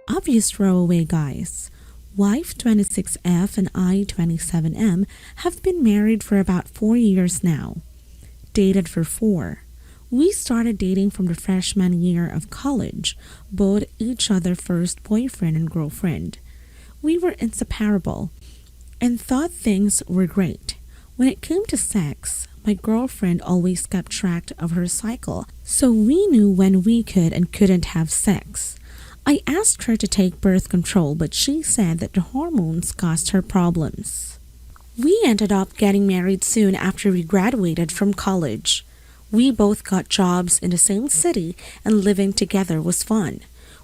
obvious throwaway guys. Wife 26F and I 27M have been married for about 4 years now. Dated for 4. We started dating from the freshman year of college, both each other's first boyfriend and girlfriend. We were inseparable and thought things were great. When it came to sex, my girlfriend always kept track of her cycle, so we knew when we could and couldn't have sex. I asked her to take birth control, but she said that the hormones caused her problems. We ended up getting married soon after we graduated from college. We both got jobs in the same city, and living together was fun.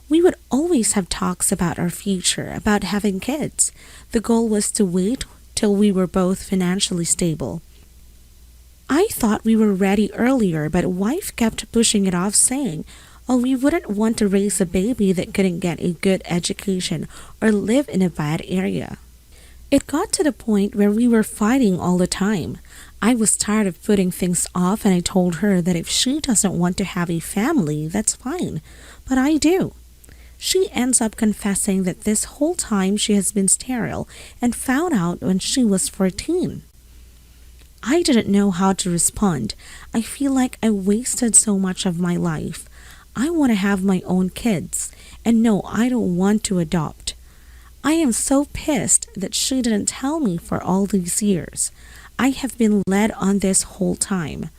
We would always have talks about our future, about having kids. The goal was to wait till we were both financially stable. I thought we were ready earlier, but wife kept pushing it off, saying, "Oh, we wouldn't want to raise a baby that couldn't get a good education or live in a bad area." It got to the point where we were fighting all the time. I was tired of putting things off, and I told her that if she doesn't want to have a family, that's fine, but I do. She ends up confessing that this whole time she has been sterile and found out when she was 14. I didn't know how to respond. I feel like I wasted so much of my life. I want to have my own kids, and no, I don't want to adopt. I am so pissed that she didn't tell me for all these years. I have been led on this whole time.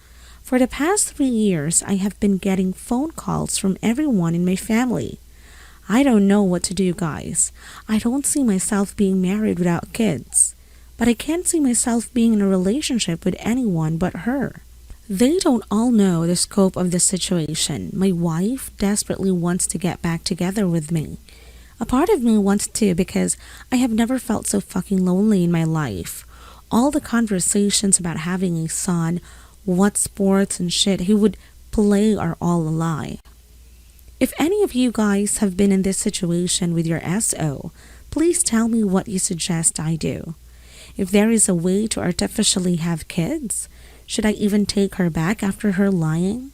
For the past 3 years, I have been getting phone calls from everyone in my family. I don't know what to do, guys. I don't see myself being married without kids, but I can't see myself being in a relationship with anyone but her. They don't all know the scope of the situation. My wife desperately wants to get back together with me. A part of me wants to because I have never felt so fucking lonely in my life. All the conversations about having a son, what sports and shit he would play are all a lie. If any of you guys have been in this situation with your SO, please tell me what you suggest I do. If there is a way to artificially have kids, should I even take her back after her lying?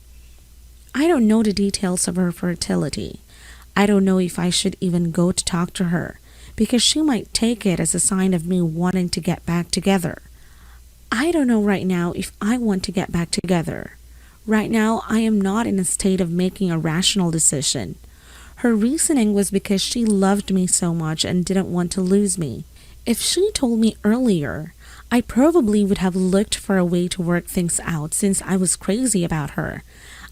I don't know the details of her fertility. I don't know if I should even go to talk to her, because she might take it as a sign of me wanting to get back together. I don't know right now if I want to get back together. Right now, I am not in a state of making a rational decision. Her reasoning was because she loved me so much and didn't want to lose me. If she told me earlier, I probably would have looked for a way to work things out since I was crazy about her.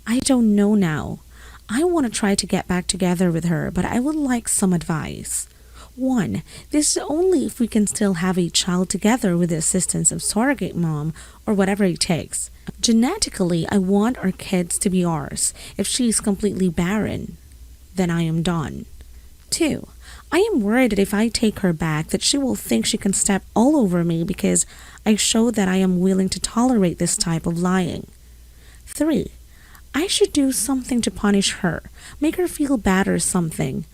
I don't know now. I want to try to get back together with her, but I would like some advice. 1. This is only if we can still have a child together with the assistance of surrogate mom or whatever it takes. Genetically, I want our kids to be ours. If she is completely barren, then I am done. 2. I am worried that if I take her back, that she will think she can step all over me because I show that I am willing to tolerate this type of lying. 3. I should do something to punish her, make her feel bad or something.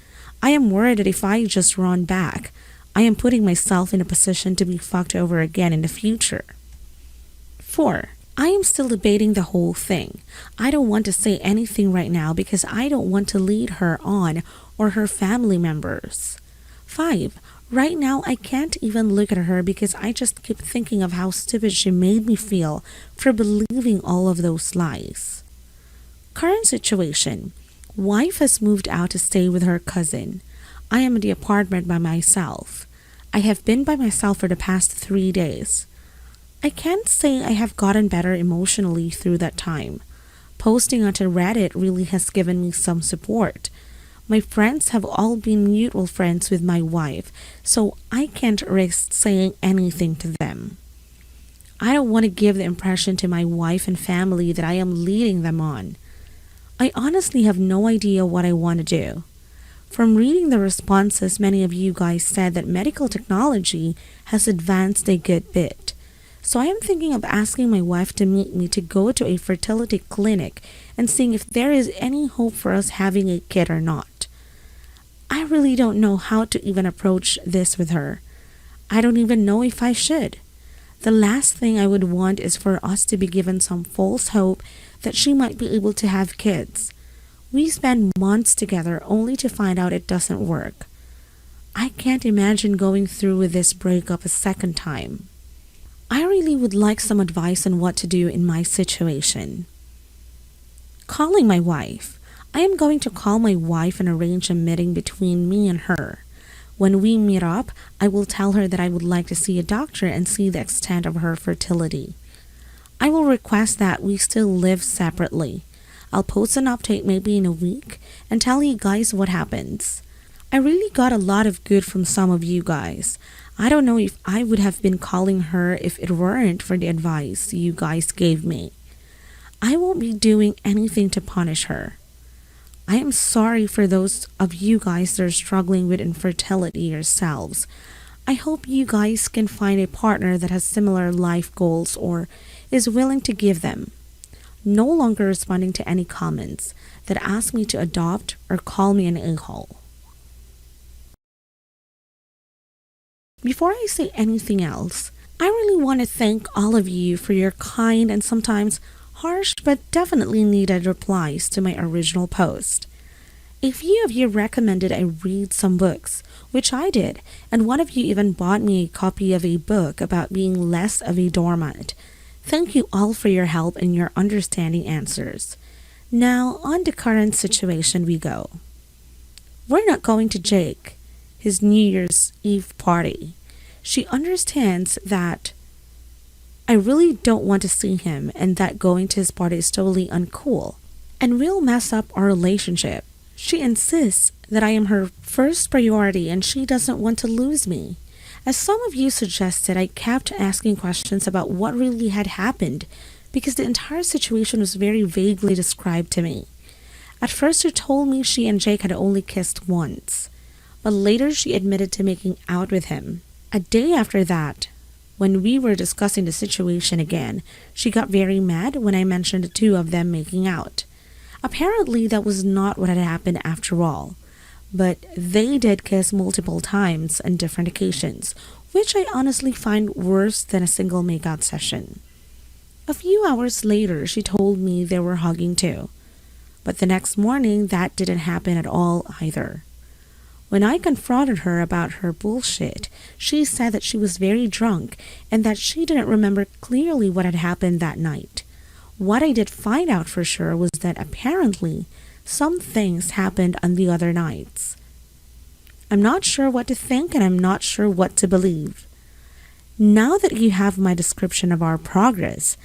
I am worried that if I just run back, I am putting myself in a position to be fucked over again in the future. 4. I am still debating the whole thing. I don't want to say anything right now because I don't want to lead her on or her family members. 5. Right now, I can't even look at her because I just keep thinking of how stupid she made me feel for believing all of those lies. Current situation. Wife has moved out to stay with her cousin. I am in the apartment by myself. I have been by myself for the past 3 days. I can't say I have gotten better emotionally through that time. Posting onto Reddit really has given me some support. My friends have all been mutual friends with my wife, so I can't risk saying anything to them. I don't want to give the impression to my wife and family that I am leading them on. I honestly have no idea what I want to do. From reading the responses, many of you guys said that medical technology has advanced a good bit. So I am thinking of asking my wife to meet me to go to a fertility clinic and seeing if there is any hope for us having a kid or not. I really don't know how to even approach this with her. I don't even know if I should. The last thing I would want is for us to be given some false hope that she might be able to have kids. We spend months together only to find out it doesn't work. I can't imagine going through with this breakup a second time. I really would like some advice on what to do in my situation. Calling my wife. I am going to call my wife and arrange a meeting between me and her. When we meet up, I will tell her that I would like to see a doctor and see the extent of her fertility. I will request that we still live separately. I'll post an update maybe in a week and tell you guys what happens. I really got a lot of good from some of you guys. I don't know if I would have been calling her if it weren't for the advice you guys gave me. I won't be doing anything to punish her. I am sorry for those of you guys that are struggling with infertility yourselves. I hope you guys can find a partner that has similar life goals or is willing to give them. No longer responding to any comments that ask me to adopt or call me an a-hole. Before I say anything else, I really want to thank all of you for your kind and sometimes harsh but definitely needed replies to my original post. A few of you recommended I read some books, which I did, and one of you even bought me a copy of a book about being less of a doormat. Thank you all for your help and your understanding answers. Now, on the current situation we go. We're not going to Jake, his New Year's Eve party. She understands that I really don't want to see him and that going to his party is totally uncool and will mess up our relationship. She insists that I am her first priority and she doesn't want to lose me. As some of you suggested, I kept asking questions about what really had happened because the entire situation was very vaguely described to me. At first, she told me she and Jake had only kissed once, but later she admitted to making out with him. A day after that, when we were discussing the situation again, she got very mad when I mentioned the two of them making out. Apparently, that was not what had happened after all, but they did kiss multiple times on different occasions, which I honestly find worse than a single makeout session. A few hours later, she told me they were hugging too, but the next morning that didn't happen at all either. When I confronted her about her bullshit, she said that she was very drunk and that she didn't remember clearly what had happened that night. What I did find out for sure was that apparently some things happened on the other nights. I'm not sure what to think and I'm not sure what to believe. Now that you have my description of our progress,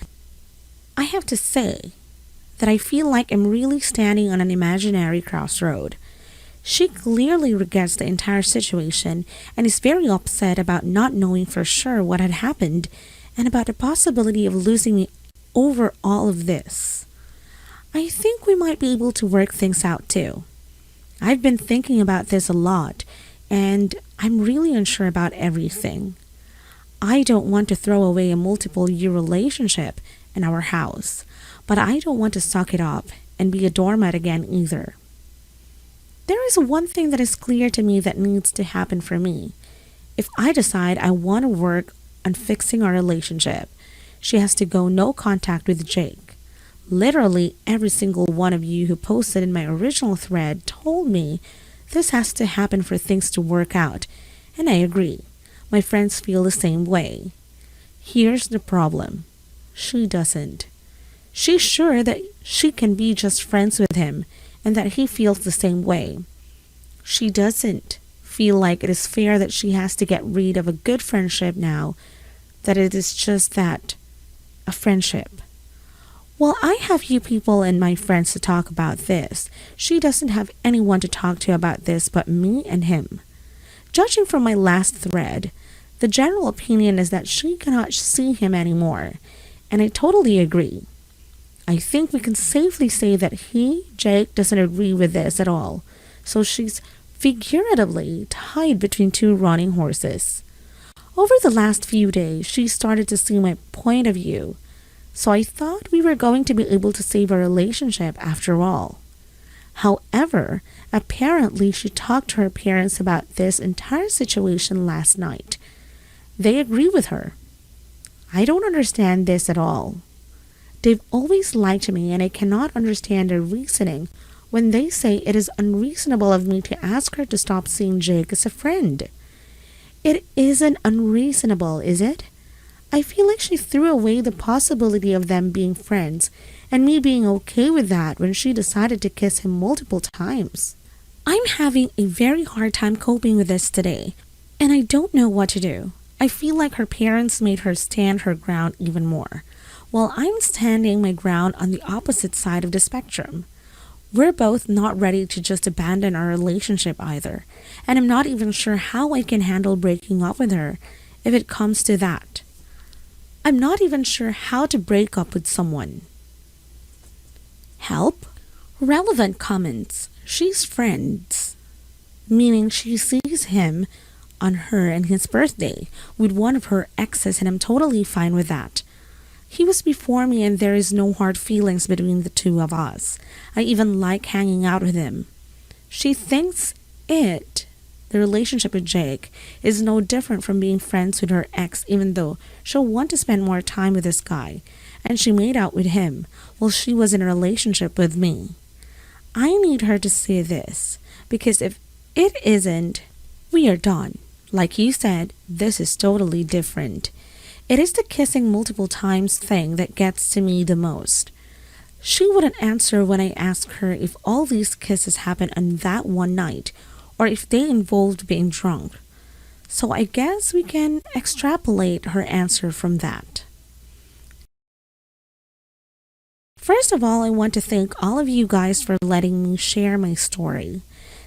I have to say that I feel like I'm really standing on an imaginary crossroad. She clearly regrets the entire situation and is very upset about not knowing for sure what had happened and about the possibility of losing me over all of this. I think we might be able to work things out too. I've been thinking about this a lot and I'm really unsure about everything. I don't want to throw away a multiple-year relationship in our house, but I don't want to suck it up and be a doormat again either. There is one thing that is clear to me that needs to happen for me. If I decide I want to work on fixing our relationship, she has to go no contact with Jake. Literally every single one of you who posted in my original thread told me this has to happen for things to work out, and I agree. My friends feel the same way. Here's the problem. She doesn't. She's sure that she can be just friends with him and that he feels the same way. She doesn't feel like it is fair that she has to get rid of a good friendship now, that it is just that, a friendship. Well, I have you people and my friends to talk about this. She doesn't have anyone to talk to about this but me and him. Judging from my last thread, the general opinion is that she cannot see him anymore, and I totally agree. I think we can safely say that Jake, doesn't agree with this at all, so she's figuratively tied between two running horses. Over the last few days, she started to see my point of view, so I thought we were going to be able to save our relationship after all. However, apparently she talked to her parents about this entire situation last night. They agree with her. I don't understand this at all. They've always lied to me and I cannot understand their reasoning when they say it is unreasonable of me to ask her to stop seeing Jake as a friend. It isn't unreasonable, is it? I feel like she threw away the possibility of them being friends and me being okay with that when she decided to kiss him multiple times. I'm having a very hard time coping with this today, and I don't know what to do. I feel like her parents made her stand her ground even more, while I'm standing my ground on the opposite side of the spectrum. We're both not ready to just abandon our relationship either, and I'm not even sure how I can handle breaking up with her if it comes to that. I'm not even sure how to break up with someone. Help? Relevant comments. She's friends. Meaning she sees him on her and his birthday with one of her exes, and I'm totally fine with that. He was before me and there is no hard feelings between the two of us. I even like hanging out with him. She thinks the relationship with Jake, is no different from being friends with her ex, even though she'll want to spend more time with this guy, and she made out with him while she was in a relationship with me. I need her to say this, because if it isn't, we are done. Like you said, this is totally different. It is the kissing multiple times thing that gets to me the most. She wouldn't answer when I ask her if all these kisses happened on that one night, or if they involved being drunk. So I guess we can extrapolate her answer from that. First of all, I want to thank all of you guys for letting me share my story.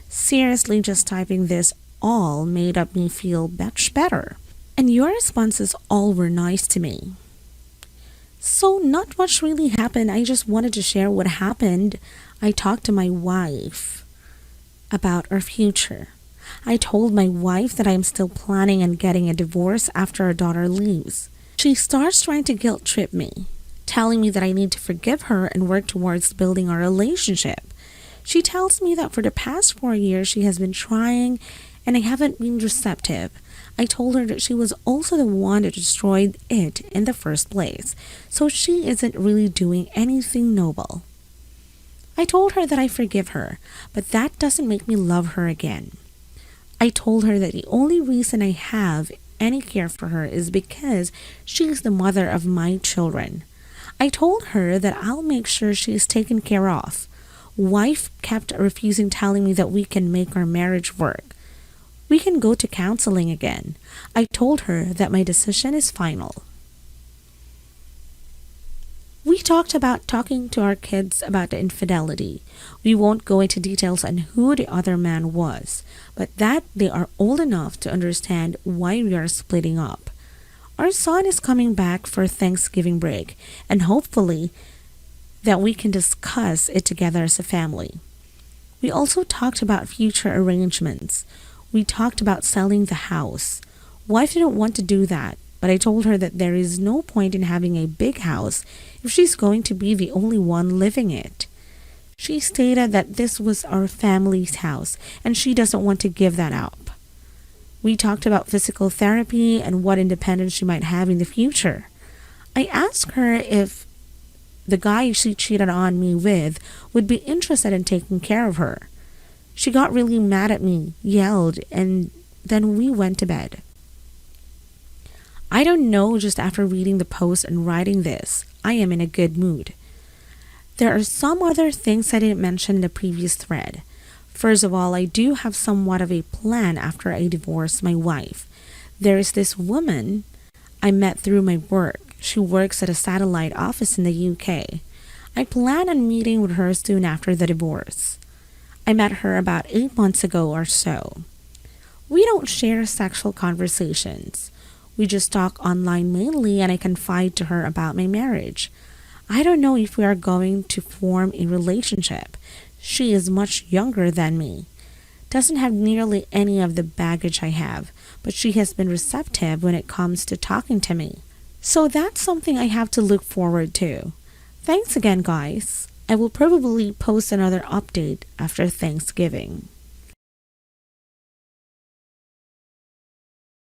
Seriously, just typing this all made up me feel much better. And your responses all were nice to me. So not much really happened. I just wanted to share what happened. I talked to my wife about our future. I told my wife that I'm still planning on getting a divorce after our daughter leaves. She starts trying to guilt trip me, telling me that I need to forgive her and work towards building our relationship. She tells me that for the past 4 years she has been trying and I haven't been receptive. I told her that she was also the one that destroyed it in the first place, so she isn't really doing anything noble. I told her that I forgive her, but that doesn't make me love her again. I told her that the only reason I have any care for her is because she is the mother of my children. I told her that I'll make sure she is taken care of. Wife kept refusing, telling me that we can make our marriage work. We can go to counseling again. I told her that my decision is final. We talked about talking to our kids about the infidelity. We won't go into details on who the other man was, but that they are old enough to understand why we are splitting up. Our son is coming back for Thanksgiving break, and hopefully that we can discuss it together as a family. We also talked about future arrangements. We talked about selling the house. Wife didn't want to do that, but I told her that there is no point in having a big house if she's going to be the only one living it. She stated that this was our family's house and she doesn't want to give that up. We talked about physical therapy and what independence she might have in the future. I asked her if the guy she cheated on me with would be interested in taking care of her. She got really mad at me, yelled, and then we went to bed. I don't know, just after reading the post and writing this, I am in a good mood. There are some other things I didn't mention in the previous thread. First of all, I do have somewhat of a plan after I divorce my wife. There is this woman I met through my work. She works at a satellite office in the UK. I plan on meeting with her soon after the divorce. I met her about 8 months ago or so. We don't share sexual conversations. We just talk online mainly, and I confide to her about my marriage. I don't know if we are going to form a relationship. She is much younger than me. Doesn't have nearly any of the baggage I have, but she has been receptive when it comes to talking to me. So that's something I have to look forward to. Thanks again, guys. I will probably post another update after Thanksgiving.